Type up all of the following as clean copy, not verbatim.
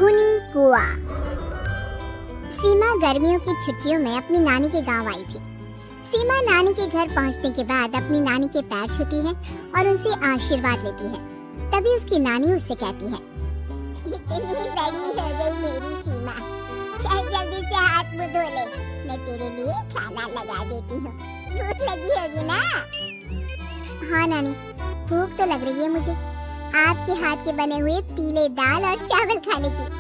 खूनी कुआं। सीमा गर्मियों की छुट्टियों में अपनी नानी के गांव आई थी। सीमा नानी के घर पहुंचने के बाद अपनी नानी के पैर छूती है और उनसे आशीर्वाद लेती है। तभी उसकी नानी उससे कहती है, इतनी बड़ी हो गई मेरी सीमा, चल जल्दी से हाथ मुंह धो ले, मैं तेरे लिए खाना लगा देती हूँ। भूख लगी होगी ना? हाँ नानी, भूख तो लग रही है मुझे, आपके हाथ के बने हुए पीले दाल और चावल खाने की।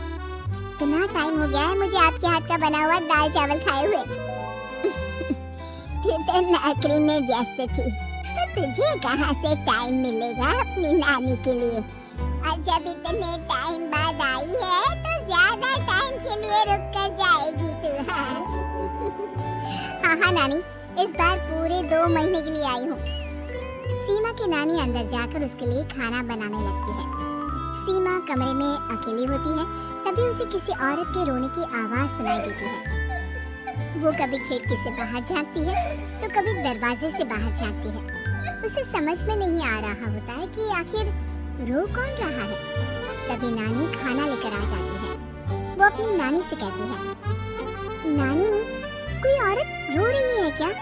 कितना टाइम हो गया है मुझे आपके हाथ का बना हुआ दाल चावल खाए हुए। तू तो नौकरी में व्यस्त थी, तो तुझे कहाँ से टाइम मिलेगा अपनी नानी के लिए? और जब इतने टाइम बाद आई है तो ज्यादा टाइम के लिए रुक कर जाएगी तू। हाँ नानी, इस बार पूरे 2 महीने के लिए आई हूँ। सीमा की नानी अंदर जाकर उसके लिए खाना बनाने लगती है। सीमा कमरे में अकेली होती है, तभी उसे किसी औरत के रोने की आवाज सुनाई देती है। वो कभी खिड़की से बाहर झांकती है तो कभी दरवाजे से बाहर झांकती है। उसे समझ में नहीं आ रहा होता है कि आखिर रो कौन रहा है। तभी नानी खाना लेकर आ जाती है। वो अपनी नानी से कहती है, नानी, कोई औरत रो रही है क्या?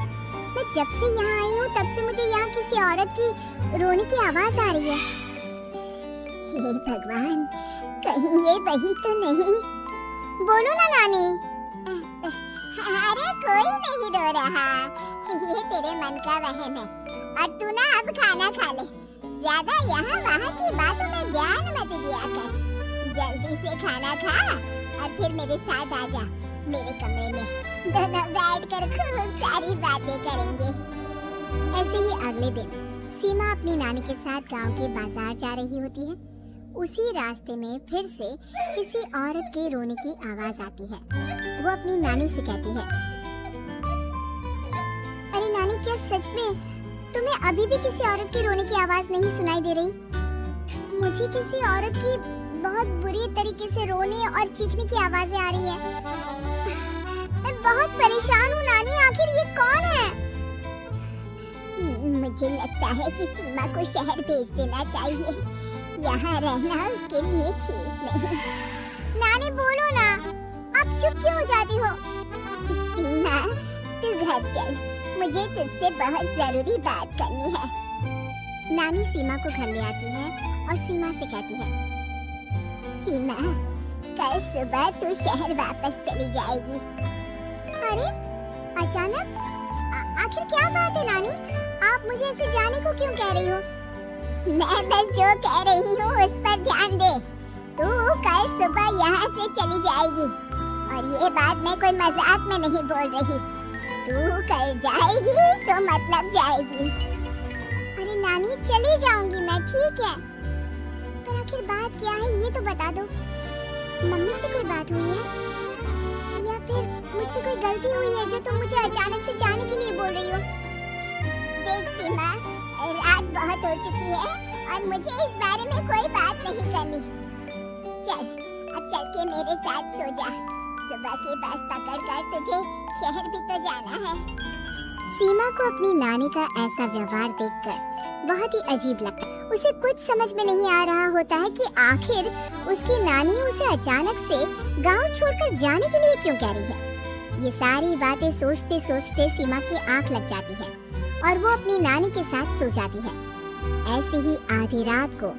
मैं जब से यहाँ आई हूँ तब से मुझे यहाँ किसी औरत की रोने की आवाज आ रही है। हे भगवान, कहीं ये वही तो नहीं? बोलो ना नानी। अरे कोई नहीं रो रहा, ये तेरे मन का वहम है। और तू ना अब खाना खा ले, ज्यादा यहाँ वहाँ की बातों में ध्यान मत दिया कर। जल्दी से खाना खा और फिर मेरे साथ आ जा मेरे कमरे में, दोनों बैठ कर खूब सारी बातें करेंगे। ऐसे ही अगले दिन सीमा अपनी नानी के साथ गांव के बाजार जा रही होती है। उसी रास्ते में फिर से किसी औरत के रोने की आवाज आती है। वो अपनी नानी से कहती है, अरे नानी, क्या सच में तुम्हें अभी भी किसी औरत के रोने की आवाज नहीं सुनाई दे रही? मुझे किसी औरत की बहुत बुरी तरीके से रोने और चीखने की आवाजें आ रही है। मैं बहुत परेशान हूँ नानी, आखिर ये कौन है? मुझे लगता है कि सीमा को शहर भेज देना चाहिए, यहाँ रहना उसके लिए ठीक नहीं। नानी बोलो ना, आप चुप क्यों हो जाती हो? सीमा, तू घर चल, मुझे तुझसे बहुत जरूरी बात करनी है। नानी सीमा को घर ले आती है और सीमा से कहती है, सीमा, कल सुबह तू शहर वापस चली जाएगी। अरे अचानक, आखिर क्या बात है नानी? आप मुझे ऐसे जाने को क्यों कह रही हो? मैं बस जो कह रही हूँ उस पर ध्यान दे। तू कल सुबह यहाँ से चली जाएगी, और ये बात मैं कोई मजाक में नहीं बोल रही। तू कल जाएगी तो मतलब जाएगी। अरे नानी, चली जाऊंगी मैं, ठीक है, पर आखिर बात क्या है ये तो बता दो। मम्मी से कोई बात हुई है या फिर मुझसे कोई गलती हुई है जो तुम मुझे अचानक से जाने के लिए बोल रही हो? देख सीमा, रात बहुत हो चुकी है और मुझे इस बारे में कोई बात नहीं करनी। चल, अब चल के मेरे साथ सो जा। सुबह की बस पकड़कर तुझे शहर भी तो जाना है। सीमा को अपनी नानी का ऐसा व्यवहार देखकर बहुत ही अजीब लगता है। उसे कुछ समझ में नहीं आ रहा होता है कि आखिर उसकी नानी उसे अचानक से गांव छोड़कर जाने के लिए क्यों कह रही है। ये सारी बातें सोचते सोचते सीमा की आंख लग जाती है और वो अपनी नानी के साथ सो जाती है। ऐसे ही आधी रात को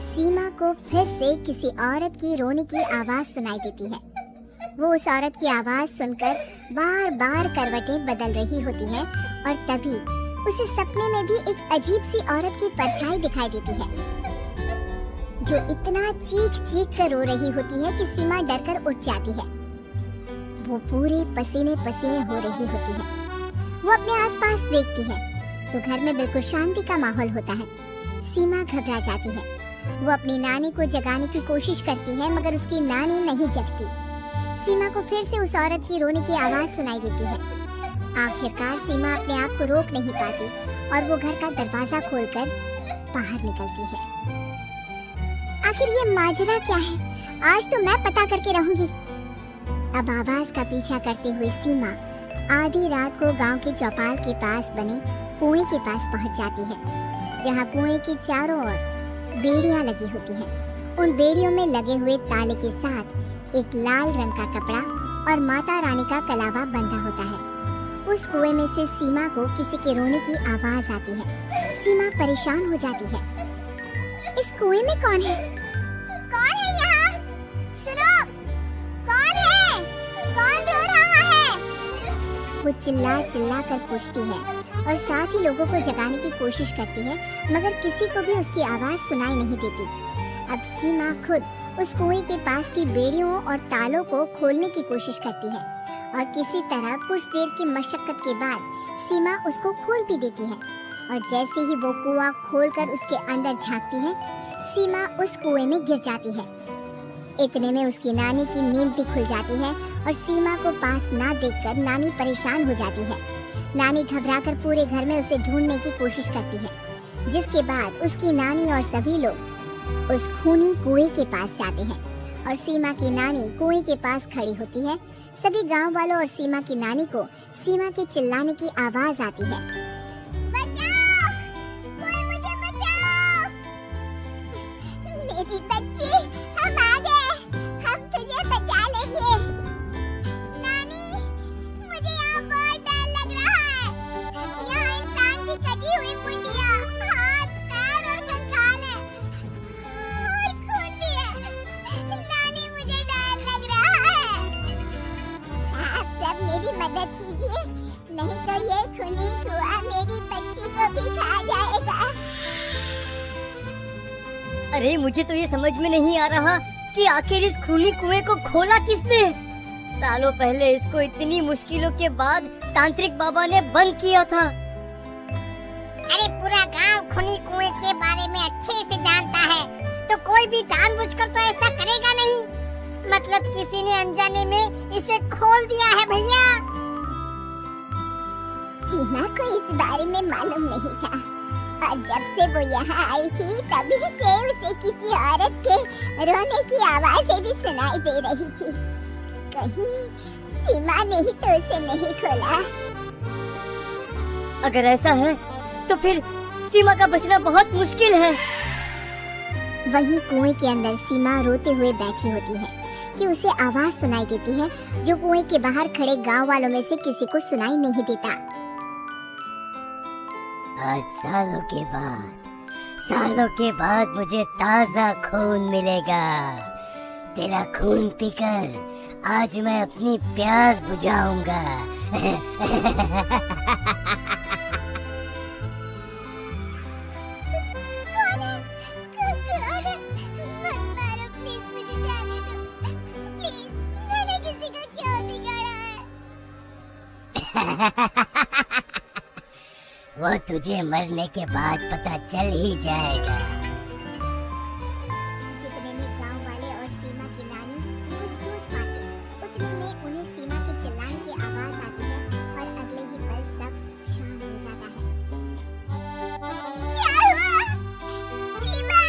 सीमा को फिर से किसी औरत की रोने की आवाज सुनाई देती है। वो उस औरत की आवाज सुनकर बार बार करवटें बदल रही होती है और तभी उसे सपने में भी एक अजीब सी औरत की परछाई दिखाई देती है, जो इतना चीख चीख कर रो रही होती है कि सीमा डरकर उठ जाती है। वो पूरे पसीने पसीने हो रही होती है। वो अपने आसपास देखती है तो घर में बिल्कुल शांति का माहौल होता है। सीमा घबरा जाती है। वो अपनी नानी को जगाने की कोशिश करती है मगर उसकी नानी नहीं जगती। सीमा को फिर से उस औरत की रोने की आवाज सुनाई देती है। आखिरकार सीमा अपने आप को रोक नहीं पाती और वो घर का दरवाजा खोलकर बाहर निकलती है। आखिर ये माजरा क्या है? आज तो मैं पता करके रहूंगी। अब आवाज का पीछा करते हुए सीमा आधी रात को गांव के चौपाल के पास बने कुएं के पास पहुंच जाती है, जहां कुएं के चारों ओर बेड़ियां लगी होती हैं उन बेड़ियों में लगे हुए ताले के साथ एक लाल रंग का कपड़ा और माता रानी का कलावा बंधा होता है। उस कुएं में से सीमा को किसी के रोने की आवाज आती है। सीमा परेशान हो जाती है। इस कुएं में कौन है? कौन है यहाँ? सुनो, कौन है? कौन रो रहा है? वो चिल्ला चिल्ला कर पूछती है और साथ ही लोगों को जगाने की कोशिश करती है, मगर किसी को भी उसकी आवाज सुनाई नहीं देती। अब सीमा खुद उस कुएं के पास की बेड़ियों और तालों को खोलने की कोशिश करती है और किसी तरह कुछ देर की मशक्कत के बाद सीमा उसको खोल भी देती है। और जैसे ही वो कुआं खोलकर उसके अंदर झांकती है, सीमा उस कुएं में गिर जाती है। इतने में उसकी नानी की नींद भी खुल जाती है और सीमा को पास ना देखकर नानी परेशान हो जाती है। नानी घबराकर पूरे घर में उसे ढूंढने की कोशिश करती है, जिसके बाद उसकी नानी और सभी लोग उस खूनी कुएं के पास जाते हैं और सीमा की नानी कुएं के पास खड़ी होती है। सभी गांव वालों और सीमा की नानी को सीमा के चिल्लाने की आवाज आती है। बचाओ! कोई मुझे बचाओ! मेरी बच्ची, हम आ गए। हम तुझे बचा लेंगे। नानी, मुझे यहाँ बहुत डर लग रहा है। यहाँ इंसान की कटी हुई मुंडियाँ, हाथ, पैर और कंकाल है और खून भी है। नानी, मुझे डर लग रहा है। आप सब मेरी मदद कीजिए, नहीं तो ये खूनी कुआं मेरी बच्ची को भी खा जाएगा। अरे मुझे तो ये समझ में नहीं आ रहा कि आखिर इस खूनी कुएं को खोला किसने। सालों पहले इसको इतनी मुश्किलों के बाद तांत्रिक बाबा ने बंद किया था। अरे पूरा गांव खूनी कुएं के बारे में अच्छे से जानता है, तो कोई भी जानबूझकर तो ऐसा करेगा नहीं। मतलब किसी ने अनजाने में इसे खोल दिया है भैया। सीमा को इस बारे में मालूम नहीं था और जब से वो यहाँ आई थी तभी से उसे किसी औरत के रोने की आवाज़ें भी सुनाई दे रही थी। कहीं सीमा ने ही तो उसे नहीं खोला। अगर ऐसा है तो फिर सीमा का बचना बहुत मुश्किल है। वही कुएं के अंदर सीमा रोते हुए बैठी होती है कि उसे आवाज सुनाई देती है जो कुएं के बाहर खड़े गांव वालों में से किसी को सुनाई नहीं देता। आज सालों के बाद मुझे ताजा खून मिलेगा। तेरा खून पीकर आज मैं अपनी प्यास बुझाऊंगा। वो तुझे मरने के बाद पता चल ही जाएगा। जितने में गांव वाले और सीमा की नानी कुछ सोच पाते, उतने में उन्हें सीमा के चिल्लाने की आवाज आती है और अगले ही पल सब शांत हो जाता है। क्या हुआ? सीमा,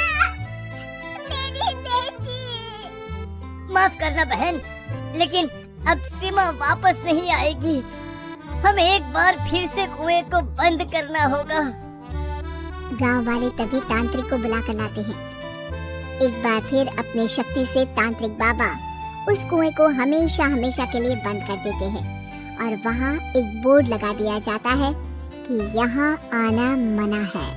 मेरी बेटी। माफ करना बहन, लेकिन अब सीमा वापस नहीं आएगी। हमें एक बार फिर से कुएं को बंद करना होगा। गांव वाले तभी तांत्रिक को बुला कर लाते हैं। एक बार फिर अपने शक्ति से तांत्रिक बाबा उस कुएं को हमेशा हमेशा के लिए बंद कर देते हैं और वहाँ एक बोर्ड लगा दिया जाता है कि यहाँ आना मना है।